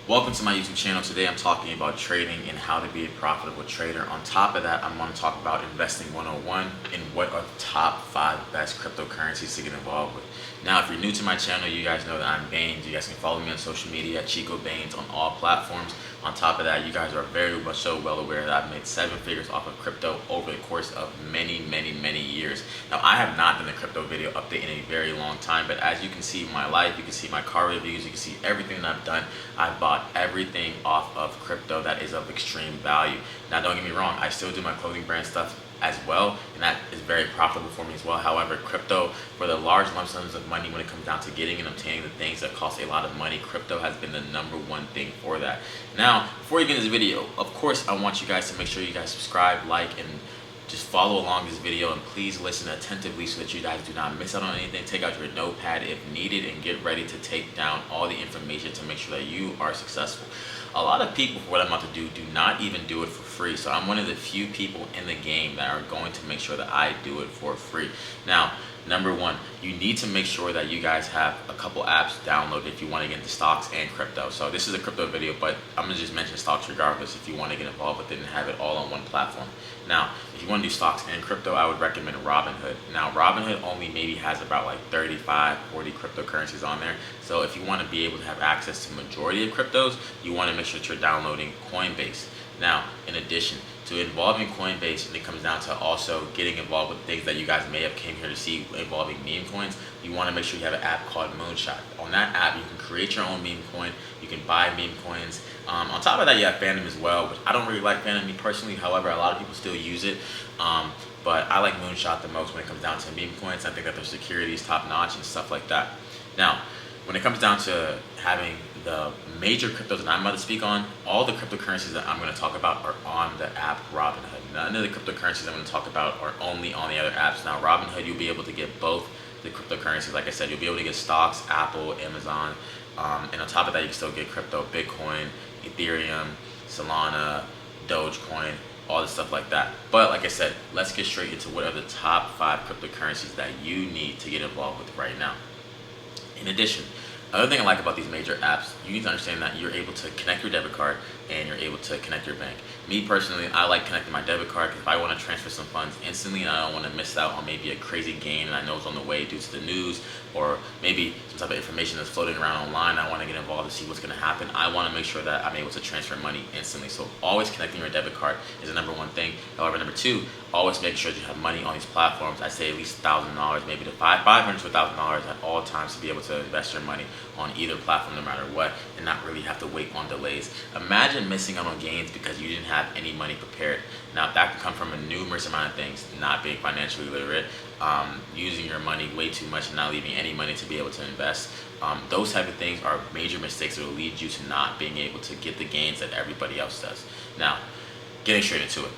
Welcome to my YouTube channel. Today I'm talking about trading and how to be a profitable trader. On top of that, I'm going to talk about investing 101 and what are the top 5 best cryptocurrencies to get involved with. Now, if you're new to my channel, you guys know that I'm Baines. You guys can follow me on social media at Chico Baines on all platforms. On top of that, you guys are very much so well aware that I've made 7 figures off of crypto over the course of many years. Now, I have not done a crypto video update in a very long time, but as you can see in my life, you can see my car reviews, you can see everything that I've done. I've bought everything off of crypto that is of extreme value. Now, don't get me wrong, I still do my clothing brand stuff as well, and that is very profitable for me as well. However, crypto, for the large lump sums of money when it comes down to getting and obtaining the things that cost a lot of money, crypto has been the #1 thing for that. Now, before you get into this video, of course I want you guys to make sure you guys subscribe, like, and just follow along this video, and please listen attentively so that you guys do not miss out on anything. Take out your notepad if needed and get ready to take down all the information to make sure that you are successful. A lot of people, for what I'm about to do not even do it for free. So I'm one of the few people in the game that are going to make sure that I do it for free. Now, #1, you need to make sure that you guys have a couple apps downloaded if you want to get into stocks and crypto. So this is a crypto video, but I'm going to just mention stocks regardless if you want to get involved with it and have it all on one platform. Now, if you want to do stocks and crypto, I would recommend Robinhood. Now, Robinhood only maybe has about like 35, 40 cryptocurrencies on there. So if you want to be able to have access to majority of cryptos, you want to make sure that you're downloading Coinbase. Now, in addition to involving Coinbase, and it comes down to also getting involved with things that you guys may have came here to see involving meme coins, you want to make sure you have an app called Moonshot. On that app, you can create your own meme coin. You can buy meme coins. On top of that, you have Phantom as well, which I don't really like Phantom me personally. However, a lot of people still use it. But I like Moonshot the most when it comes down to meme coins. I think that their security is top notch and stuff like that. Now, when it comes down to having the major cryptos that I'm about to speak on, all the cryptocurrencies that I'm going to talk about are on the app Robinhood. None of the cryptocurrencies I'm going to talk about are only on the other apps. Now, Robinhood, you'll be able to get both the cryptocurrencies. Like I said, you'll be able to get stocks, Apple, Amazon, and on top of that, you can still get crypto, Bitcoin, Ethereum, Solana, Dogecoin, all this stuff like that. But like I said, let's get straight into what are the top 5 cryptocurrencies that you need to get involved with right now. In addition, another thing I like about these major apps, you need to understand that you're able to connect your debit card and you're able to connect your bank. Me personally, I like connecting my debit card because if I want to transfer some funds instantly and I don't want to miss out on maybe a crazy gain and I know it's on the way due to the news or maybe some type of information that's floating around online, I want to get involved to see what's going to happen. I want to make sure that I'm able to transfer money instantly. So always connecting your debit card is the #1 thing. However, #2, always make sure that you have money on these platforms. I say at least $1,000, maybe to $500 to $1,000 at all times to be able to invest your money on either platform no matter what and not really have to wait on delays. Imagine missing out on gains because you didn't have any money prepared. Now, that can come from a numerous amount of things: not being financially literate, using your money way too much and not leaving any money to be able to invest. Those type of things are major mistakes that will lead you to not being able to get the gains that everybody else does. Now, getting straight into it.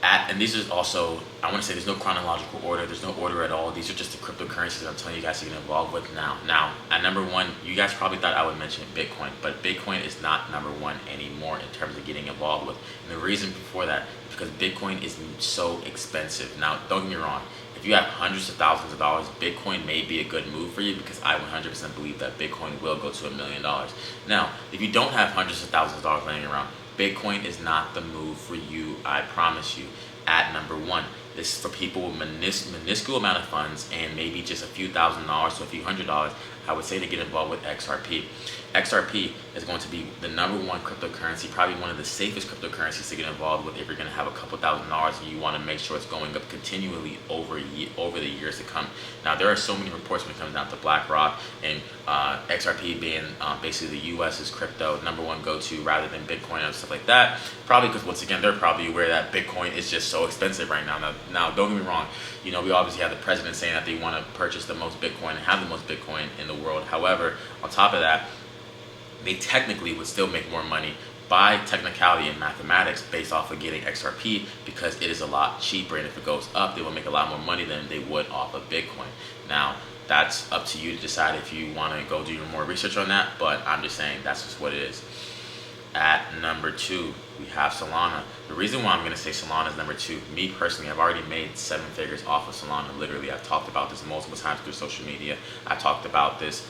And these are also, I want to say there's no chronological order. There's no order at all. These are just the cryptocurrencies that I'm telling you guys to get involved with now. Now, at #1, you guys probably thought I would mention Bitcoin, but Bitcoin is not #1 anymore in terms of getting involved with. And the reason before that is because Bitcoin is so expensive. Now, don't get me wrong. If you have hundreds of thousands of dollars, Bitcoin may be a good move for you because I 100% believe that Bitcoin will go to $1 million. Now, if you don't have hundreds of thousands of dollars laying around, Bitcoin is not the move for you, I promise you. At #1, this is for people with minuscule amount of funds and maybe just a few $1,000s to a few $100s. I would say to get involved with XRP. XRP is going to be the #1 cryptocurrency, probably one of the safest cryptocurrencies to get involved with if you're going to have a couple $1,000s and you want to make sure it's going up continually over the years to come. Now, there are so many reports when it comes down to BlackRock and XRP being basically the US's crypto #1 go-to rather than Bitcoin and stuff like that. Probably because, once again, they're probably aware that Bitcoin is just so expensive right now. Now, don't get me wrong. You know, we obviously have the president saying that they want to purchase the most Bitcoin and have the most Bitcoin in the world. However, on top of that, they technically would still make more money by technicality and mathematics based off of getting XRP because it is a lot cheaper, and if it goes up, they will make a lot more money than they would off of Bitcoin. Now, that's up to you to decide if you want to go do your more research on that, but I'm just saying that's just what it is. At #2, we have Solana. The reason why I'm going to say Solana is #2, me personally, I've already made 7 figures off of Solana. Literally, I've talked about this multiple times through social media. I talked about this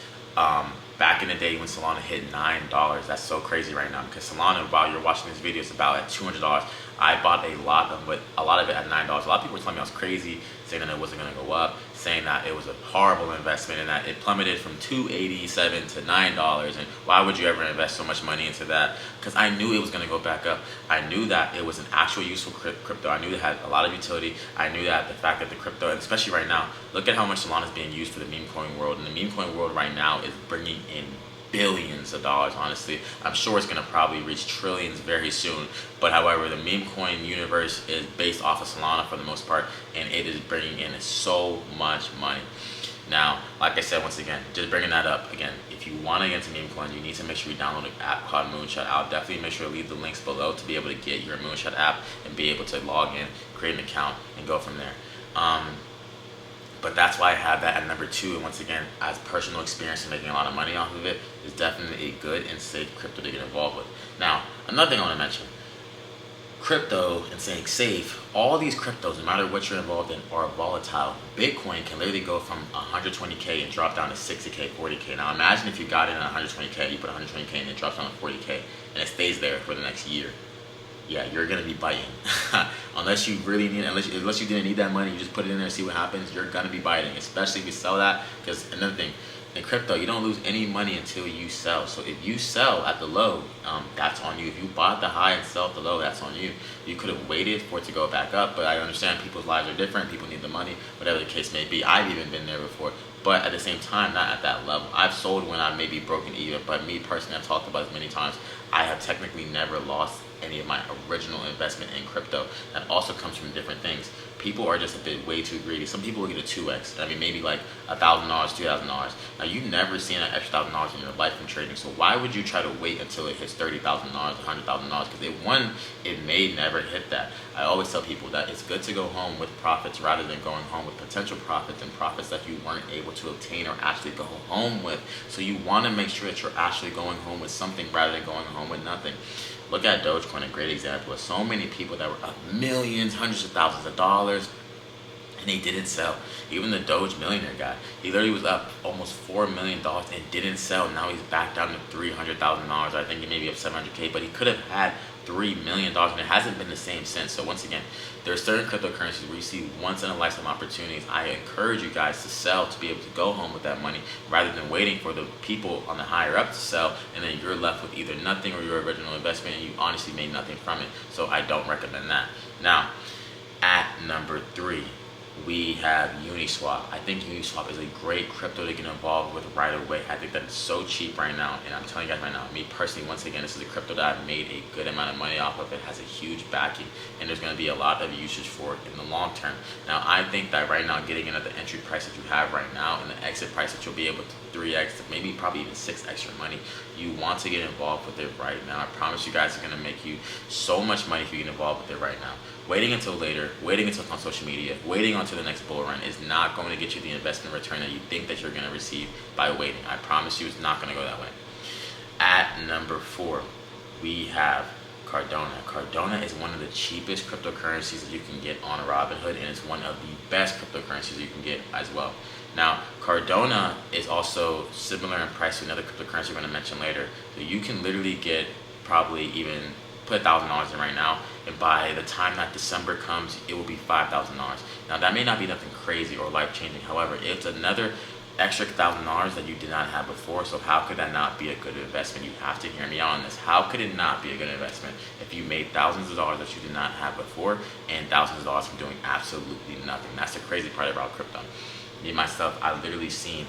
back in the day when Solana hit $9. That's so crazy right now, because Solana, while you're watching this video, is about at $200. I bought a lot of it at $9. A lot of people were telling me I was crazy, saying that it wasn't going to go up, saying that it was a horrible investment, and that it plummeted from $2.87 to $9. And why would you ever invest so much money into that? Because I knew it was going to go back up. I knew that it was an actual useful crypto. I knew it had a lot of utility. I knew that the fact that the crypto, and especially right now, look at how much Solana is being used for the meme coin world. And the meme coin world right now is bringing in billions of dollars. Honestly, I'm sure it's going to probably reach trillions very soon. But however, the meme coin universe is based off of Solana for the most part, and it is bringing in so much money. Now, like I said, once again, just bringing that up again, if you want to get into meme coins, you need to make sure you download an app called Moonshot. I'll definitely make sure to leave the links below to be able to get your Moonshot app and be able to log in, create an account, and go from there. But that's why I have that at number 2. And once again, as personal experience and making a lot of money off of it, is definitely a good and safe crypto to get involved with. Now, another thing I want to mention, crypto and saying safe, all these cryptos, no matter what you're involved in, are volatile. Bitcoin can literally go from 120K and drop down to 60K, 40K. Now imagine if you got in at 120K, you put 120K and it drops down to 40K, and it stays there for the next year. Yeah, you're gonna be biting. Unless you really need, unless you didn't need that money, you just put it in there and see what happens. You're gonna be biting, especially if you sell that. Because another thing, in crypto, you don't lose any money until you sell. So if you sell at the low, that's on you. If you bought the high and sell at the low, that's on you. You could have waited for it to go back up, but I understand people's lives are different. People need the money, whatever the case may be. I've even been there before, but at the same time, not at that level. I've sold when I may be broken even, but me personally, I've talked about this many times. I have technically never lost any of my original investment in crypto. That also comes from different things. People are just a bit way too greedy. Some people will get a 2x. I mean, maybe like $1,000, $2,000. Now, you've never seen an extra $1,000 in your life from trading. So why would you try to wait until it hits $30,000, $100,000? Because it may never hit that. I always tell people that it's good to go home with profits rather than going home with potential profits and profits that you weren't able to obtain or actually go home with. So you want to make sure that you're actually going home with something rather than going home with nothing. Look at Dogecoin, a great example of so many people that were up millions, hundreds of thousands of dollars, and they didn't sell. Even the Doge millionaire guy, he literally was up almost $4 million and didn't sell. Now he's back down to $300,000. I think he may be up 700K, but he could have had $3 million, and it hasn't been the same since. So once again, there are certain cryptocurrencies where you see once in a lifetime opportunities. I encourage you guys to sell to be able to go home with that money rather than waiting for the people on the higher up to sell, and then you're left with either nothing or your original investment and you honestly made nothing from it. So I don't recommend that. Now, at number 3, we have Uniswap. I think Uniswap is a great crypto to get involved with right away. I think that it's so cheap right now, and I'm telling you guys right now, me personally, once again, this is a crypto that I've made a good amount of money off of. It has a huge backing, and there's going to be a lot of usage for it in the long term. Now, I think that right now, getting in at the entry price that you have right now and the exit price that you'll be able to 3x, maybe probably even 6x your money, you want to get involved with it right now. I promise you guys, it's going to make you so much money if you get involved with it right now. Waiting until later, waiting until it's on social media, waiting until the next bull run is not going to get you the investment return that you think that you're going to receive by waiting. I promise you, it's not going to go that way. At number 4, we have Cardano. Cardano is one of the cheapest cryptocurrencies that you can get on Robinhood, and it's one of the best cryptocurrencies you can get as well. Now, Cardano is also similar in price to another cryptocurrency we're going to mention later. So you can literally get probably even put $1,000 in right now, and by the time that December comes, it will be $5,000. Now, that may not be nothing crazy or life-changing. However, it's another extra $1,000 that you did not have before. So how could that not be a good investment? You have to hear me out on this. How could it not be a good investment if you made thousands of dollars that you did not have before and thousands of dollars from doing absolutely nothing? That's the crazy part about crypto. Me myself, I've literally seen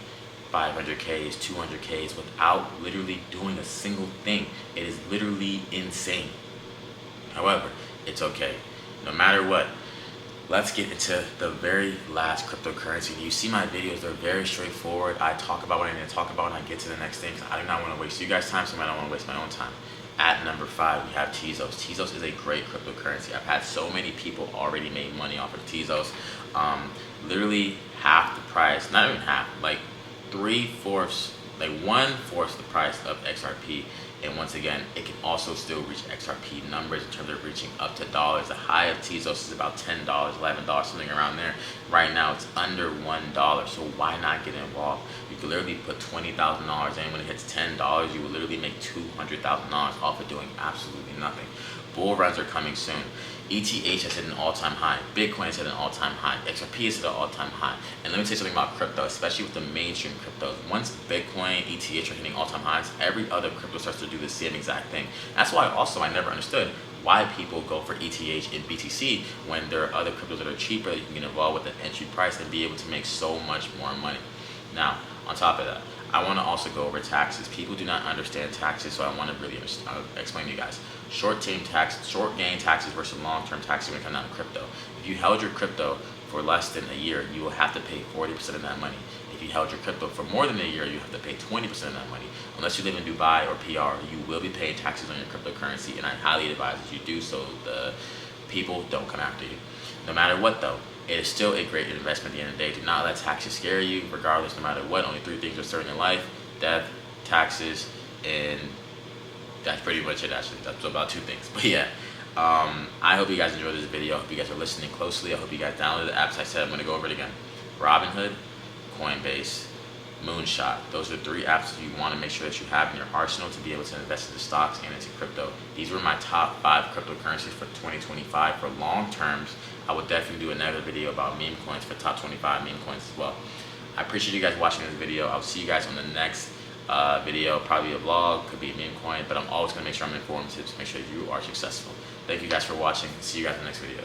500Ks, 200Ks without literally doing a single thing. It is literally insane. However, it's okay. No matter what, let's get into the very last cryptocurrency. You see my videos, they're very straightforward. I talk about what I need to talk about and I get to the next thing. I do not want to waste you guys' time, so I don't want to waste my own time. At number 5, we have Tezos. Tezos is a great cryptocurrency. I've had so many people already made money off of Tezos. Literally half the price, not even half, like 3/4, like 1/4 the price of XRP. And once again, it can also still reach XRP numbers in terms of reaching up to dollars. The high of Tezos is about $10, $11, something around there. Right now, it's under $1. So why not get involved? You could literally put $20,000 in. When it hits $10, you will literally make $200,000 off of doing absolutely nothing. Bull runs are coming soon. ETH has hit an all-time high. Bitcoin has hit an all-time high. XRP has hit an all-time high. And let me tell you something about crypto, especially with the mainstream cryptos. Once Bitcoin, ETH are hitting all-time highs, every other crypto starts to do the same exact thing. That's why also I never understood why people go for ETH and BTC when there are other cryptos that are cheaper that you can get involved with an entry price and be able to make so much more money. Now, on top of that, I want to also go over taxes. People do not understand taxes, so I want to really explain to you guys. Short gain taxes versus long-term taxes when it comes down to crypto. If you held your crypto for less than a year, you will have to pay 40% of that money. If you held your crypto for more than a year, you have to pay 20% of that money. Unless you live in Dubai or PR, you will be paying taxes on your cryptocurrency, and I highly advise that you do so the people don't come after you. No matter what though, it is still a great investment at the end of the day. Do not let taxes scare you, regardless, no matter what. Only 3 things are certain in life: death, taxes, and that's pretty much it actually. That's about 2 things. But yeah, I hope you guys enjoyed this video. I hope you guys are listening closely. I hope you guys downloaded the apps I said. I'm going to go over it again. Robinhood, Coinbase, Moonshot. Those are 3 apps that you want to make sure that you have in your arsenal to be able to invest into stocks and into crypto. These were my top 5 cryptocurrencies for 2025. For long terms, I would definitely do another video about meme coins for top 25 meme coins as well. I appreciate you guys watching this video. I'll see you guys on the next video, probably a vlog, could be a meme coin, but I'm always going to make sure I'm informed to make sure you are successful. Thank you guys for watching. See you guys in the next video.